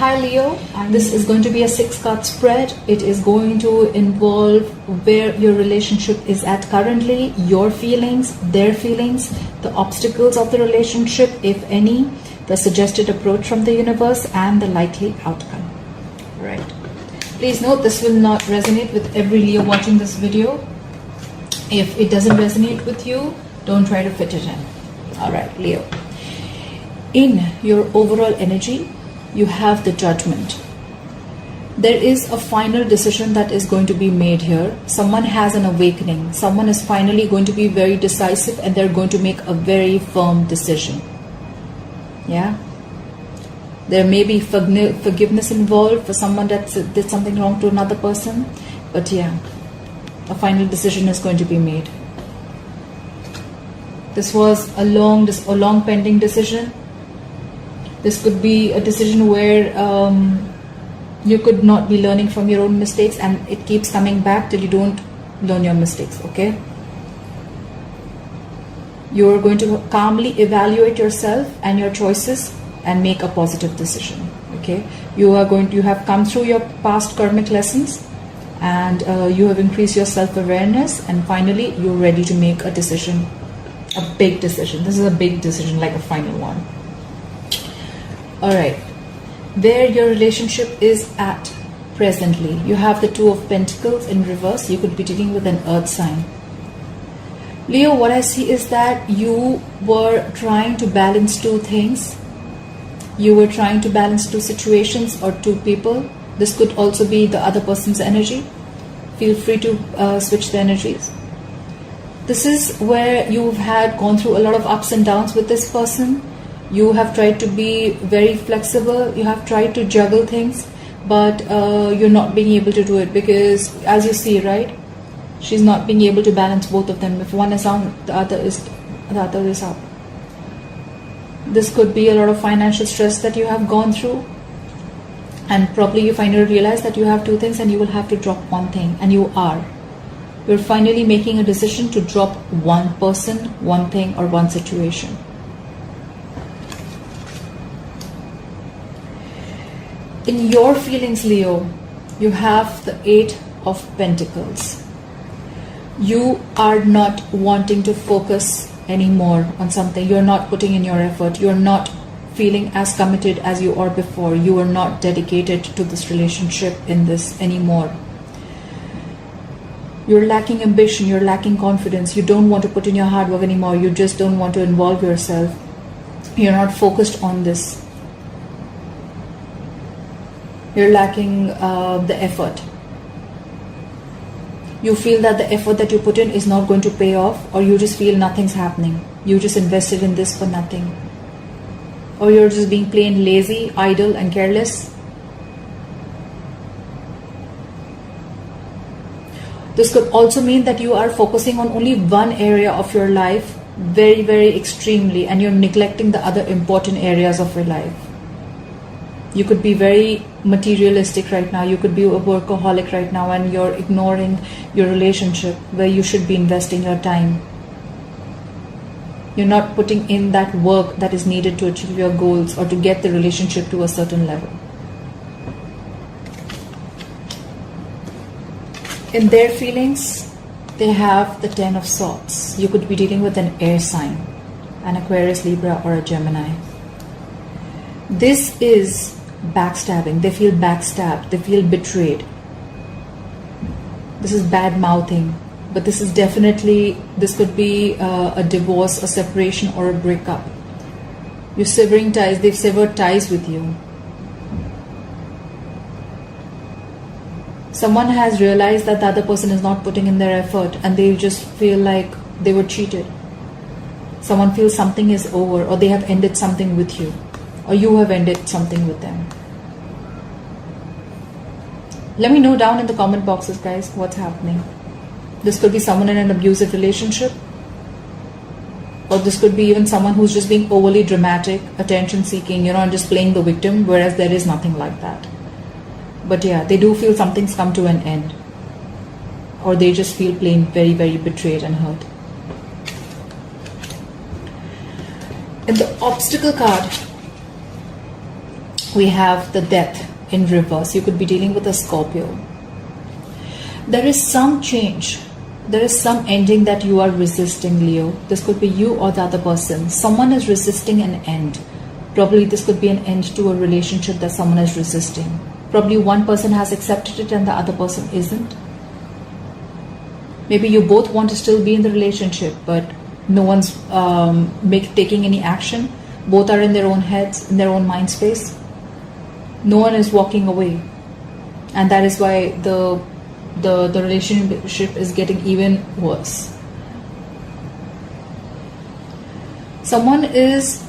Hi Leo, this is going to be a 6-card spread. It is going to involve where your relationship is at currently, your feelings, their feelings, the obstacles of the relationship, if any, the suggested approach from the universe, and the likely outcome. Right. Please note, this will not resonate with every Leo watching this video. If it doesn't resonate with you, don't try to fit it in. Alright, Leo. In your overall energy, you have the Judgment. There is a final decision that is going to be made here. Someone has an awakening. Someone is finally going to be very decisive and they're going to make a very firm decision. Yeah? There may be forgiveness involved for someone that did something wrong to another person. But yeah, a final decision is going to be made. This was a long pending decision. This could be a decision where you could not be learning from your own mistakes, and it keeps coming back till you don't learn your mistakes, okay? You are going to calmly evaluate yourself and your choices and make a positive decision, okay? You have come through your past karmic lessons, and you have increased your self-awareness, and finally you're ready to make a decision, a big decision. This is a big decision, like a final one. Alright, where your relationship is at presently, you have the Two of Pentacles in reverse. You could be dealing with an earth sign. Leo, what I see is that you were trying to balance two things. You were trying to balance two situations or two people. This could also be the other person's energy. Feel free to switch the energies. This is where you've gone through a lot of ups and downs with this person. You have tried to be very flexible. You have tried to juggle things, but you're not being able to do it because, as you see, right, she's not being able to balance both of them. If one is down, the other is up. This could be a lot of financial stress that you have gone through, and probably you finally realize that you have two things and you will have to drop one thing, and you are. You're finally making a decision to drop one person, one thing, or one situation. In your feelings, Leo, you have the 8 of Pentacles. You are not wanting to focus anymore on something. You're not putting in your effort. You're not feeling as committed as you are before. You are not dedicated to this relationship in this anymore. You're lacking ambition. You're lacking confidence. You don't want to put in your hard work anymore. You just don't want to involve yourself. You're not focused on this. You're lacking the effort. You feel that the effort that you put in is not going to pay off, or you just feel nothing's happening. You just invested in this for nothing. Or you're just being plain lazy, idle, and careless. This could also mean that you are focusing on only one area of your life very, very extremely, and you're neglecting the other important areas of your life. You could be very materialistic right now. You could be a workaholic right now, and you're ignoring your relationship where you should be investing your time. You're not putting in that work that is needed to achieve your goals or to get the relationship to a certain level. In their feelings, they have the 10 of Swords. You could be dealing with an air sign, an Aquarius, Libra, or a Gemini. This is backstabbing. They feel backstabbed. They feel betrayed. This is bad mouthing. But this is definitely, this could be a divorce, a separation, or a breakup. You're severing ties. They've severed ties with you. Someone has realized that the other person is not putting in their effort, and they just feel like they were cheated. Someone feels something is over, or they have ended something with you, or you have ended something with them. Let me know down in the comment boxes, guys, what's happening. This could be someone in an abusive relationship, or this could be even someone who's just being overly dramatic, attention seeking, and just playing the victim, whereas there is nothing like that. But yeah, they do feel something's come to an end, or they just feel plain very, very betrayed and hurt. In the obstacle card, We have the death in reverse. You could be dealing with a Scorpio. There is some change. There is some ending that you are resisting, Leo. This could be you or the other person. Someone is resisting an end. Probably this could be an end to a relationship that someone is resisting. Probably one person has accepted it and the other person isn't. Maybe you both want to still be in the relationship, but no one's taking any action. Both are in their own heads, in their own mind space. No one is walking away. And that is why the relationship is getting even worse. Someone is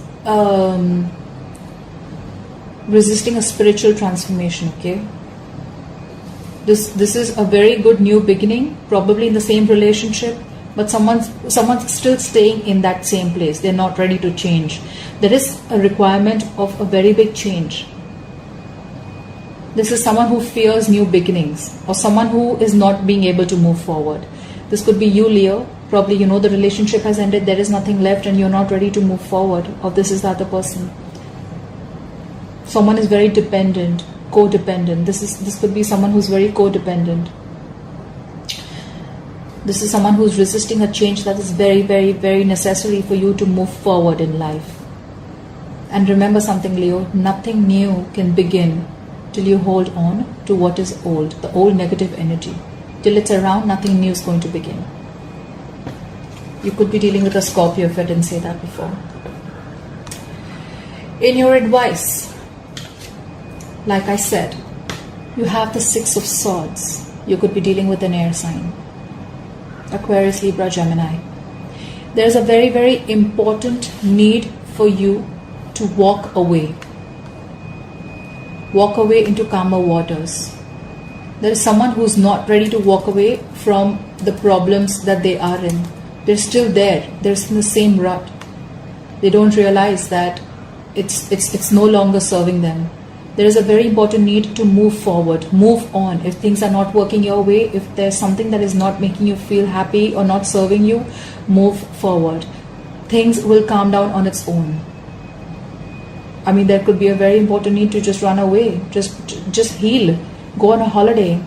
resisting a spiritual transformation, okay? This is a very good new beginning, probably in the same relationship, but someone's still staying in that same place. They're not ready to change. There is a requirement of a very big change. This is someone who fears new beginnings, or someone who is not being able to move forward. This could be you, Leo. Probably you know the relationship has ended, there is nothing left and you're not ready to move forward, or this is the other person. Someone is very dependent, codependent. This could be someone who's very codependent. This is someone who's resisting a change that is very, very, very necessary for you to move forward in life. And remember something, Leo, nothing new can begin till you hold on to what is old, the old negative energy. Till it's around, nothing new is going to begin. You could be dealing with a Scorpio if I didn't say that before. In your advice, like I said, you have the Six of Swords. You could be dealing with an air sign. Aquarius, Libra, Gemini. There's a very, very important need for you to walk away. Walk away into calmer waters. There is someone who's not ready to walk away from the problems that they are in. They're still there. They're in the same rut. They don't realize that it's no longer serving them. There is a very important need to move forward, move on. If things are not working your way, if there's something that is not making you feel happy or not serving you, move forward. Things will calm down on its own. I mean, there could be a very important need to just run away, just heal, go on a holiday.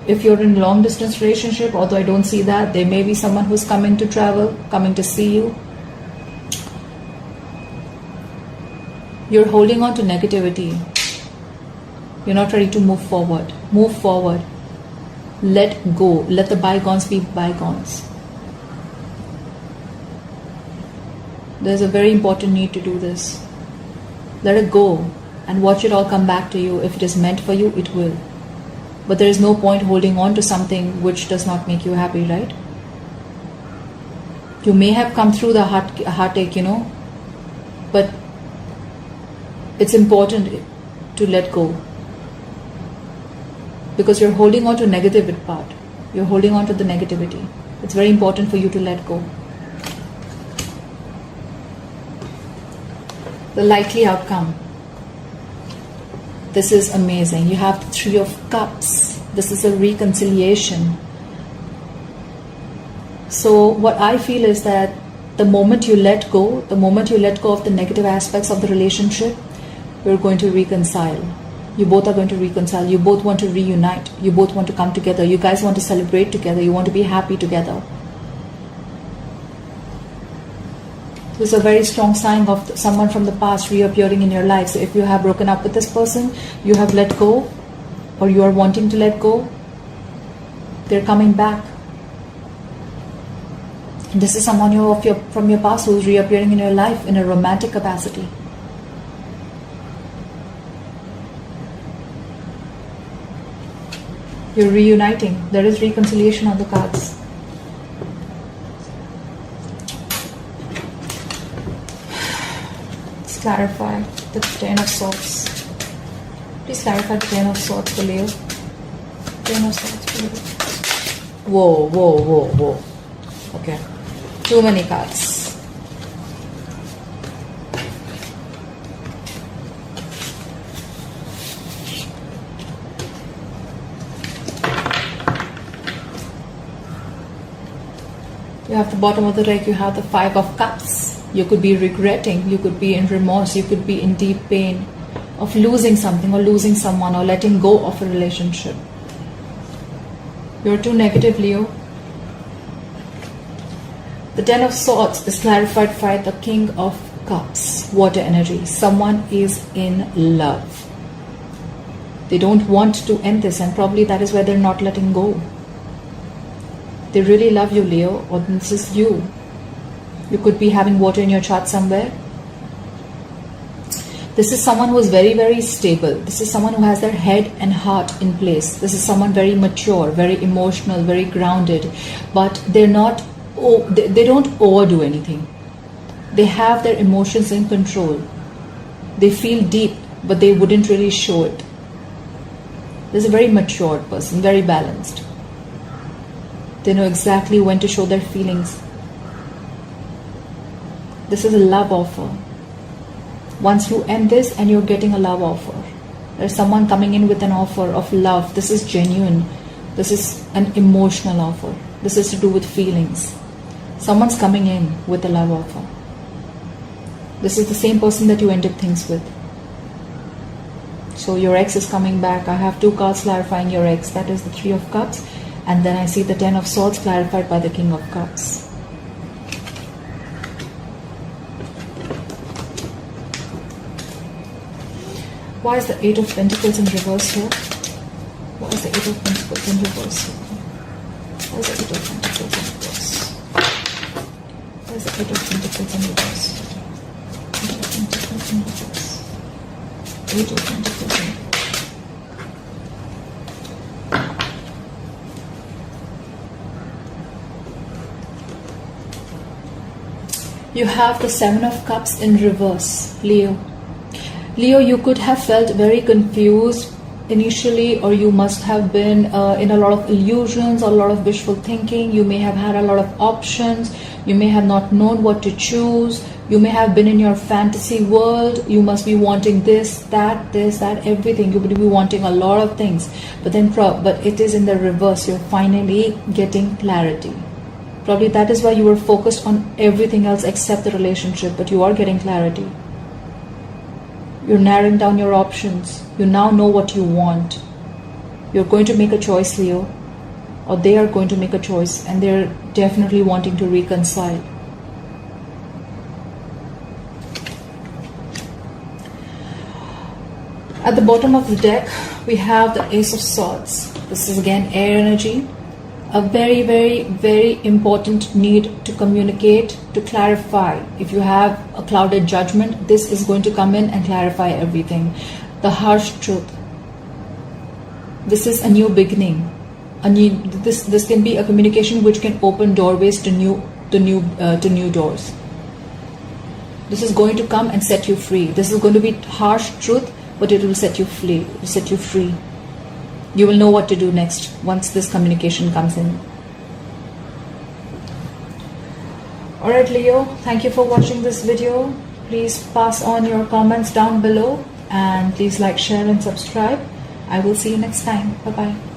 If you're in a long distance relationship, although I don't see that, there may be someone who's coming to travel, coming to see you. You're holding on to negativity. You're not ready to move forward. Move forward. Let go. Let the bygones be bygones. There's a very important need to do this. Let it go and watch it all come back to you. If it is meant for you, it will. But there is no point holding on to something which does not make you happy, right? You may have come through the heartache, but it's important to let go. Because you're holding on to negative part. You're holding on to the negativity. It's very important for you to let go. The likely outcome. This is amazing. You have the Three of Cups. This is a reconciliation. So what I feel is that the moment you let go of the negative aspects of the relationship, you're going to reconcile. You both are going to reconcile. You both want to reunite. You both want to come together. You guys want to celebrate together. You want to be happy together. This is a very strong sign of someone from the past reappearing in your life. So if you have broken up with this person, you have let go, or you are wanting to let go, they're coming back. And this is someone from your past who is reappearing in your life in a romantic capacity. You're reuniting. There is reconciliation on the cards. Let's clarify the Ten of Swords. Please clarify the Ten of Swords for Leo. Ten of Swords for Leo. Whoa. Okay. Too many cards. You have the bottom of the deck, you have the Five of Cups. You could be regretting, you could be in remorse, you could be in deep pain of losing something or losing someone or letting go of a relationship. You're too negative, Leo. The Ten of Swords is clarified by the King of Cups, water energy. Someone is in love. They don't want to end this, and probably that is why they're not letting go. They really love you, Leo, or this is you. You could be having water in your chart somewhere. This is someone who is very, very stable. This is someone who has their head and heart in place. This is someone very mature, very emotional, very grounded, but they're not, they don't overdo anything. They have their emotions in control. They feel deep, but they wouldn't really show it. This is a very matured person, very balanced. They know exactly when to show their feelings. This is a love offer. Once you end this and you're getting a love offer, there's someone coming in with an offer of love. This is genuine. This is an emotional offer. This is to do with feelings. Someone's coming in with a love offer. This is the same person that you ended things with. So your ex is coming back. I have two cards clarifying your ex. That is the Three of Cups. And then I see the Ten of Swords clarified by the King of Cups. Why is the Eight of Pentacles in reverse here? Why is the Eight of Pentacles in reverse here? Why is the Eight of Pentacles in reverse? Why is the Eight of Pentacles in reverse? Eight of Pentacles in reverse. Eight of Pentacles in reverse. You have the Seven of Cups in reverse, Leo. Leo, you could have felt very confused initially, or you must have been in a lot of illusions or a lot of wishful thinking. You may have had a lot of options. You may have not known what to choose. You may have been in your fantasy world. You must be wanting this, that, everything. You would be wanting a lot of things. But then, but it is in the reverse. You're finally getting clarity. Probably that is why you were focused on everything else except the relationship, but you are getting clarity. You're narrowing down your options. You now know what you want. You're going to make a choice, Leo, or they are going to make a choice, and they're definitely wanting to reconcile. At the bottom of the deck, we have the Ace of Swords. This is again air energy. A very, very, very important need to communicate, to clarify. If you have a clouded judgment, this is going to come in and clarify everything. The harsh truth. This is a new beginning. This can be a communication which can open doorways to new doors. This is going to come and set you free. This is going to be harsh truth, but it will set you free. Set you free. You will know what to do next once this communication comes in. Alright, Leo, thank you for watching this video. Please pass on your comments down below, and please like, share and subscribe. I will see you next time. Bye-bye.